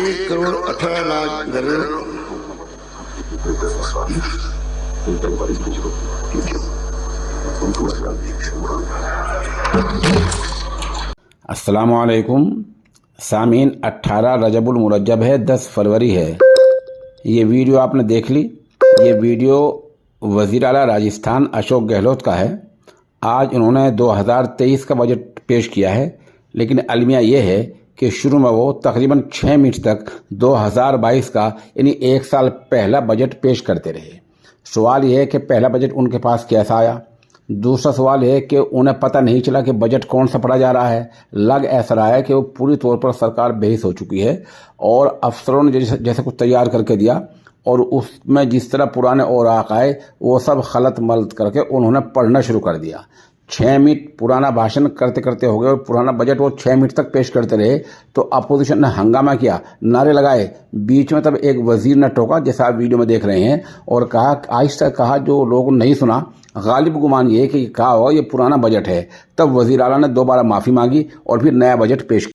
1,18,00,000 अस्सलामुअलैकुम सामीन। 18 रजबुल मुरज्जब है, 10 फरवरी है। ये वीडियो आपने देख ली। ये वीडियो वज़ीर आला राजस्थान अशोक गहलोत का है। आज उन्होंने 2023 का बजट पेश किया है, लेकिन अलमिया ये है कि शुरू में वो तकरीबन 6 मिनट तक 2022 का यानी एक साल पहला बजट पेश करते रहे। सवाल ये है कि पहला बजट उनके पास कैसा आया। दूसरा सवाल है कि उन्हें पता नहीं चला कि बजट कौन सा पढ़ा जा रहा है। लग ऐसा रहा है कि वो पूरी तौर पर सरकार बेहिस हो चुकी है और अफसरों ने जैसे कुछ तैयार करके दिया और उसमें जिस तरह पुराने औराक आए वो सब खलत मलत करके उन्होंने पढ़ना शुरू कर दिया। 6 मिनट पुराना भाषण करते करते हो गए और पुराना बजट वो 6 मिनट तक पेश करते रहे। तो अपोजिशन ने हंगामा किया, नारे लगाए। बीच में तब एक वजीर ने टोका, जैसा आप वीडियो में देख रहे हैं, और कहा, आहिस्ता कहा, जो लोगों ने नहीं सुना, गालिब गुमान ये कि कहा होगा ये पुराना बजट है। तब वजीर आला ने दोबारा माफ़ी मांगी और फिर नया बजट पेश किया।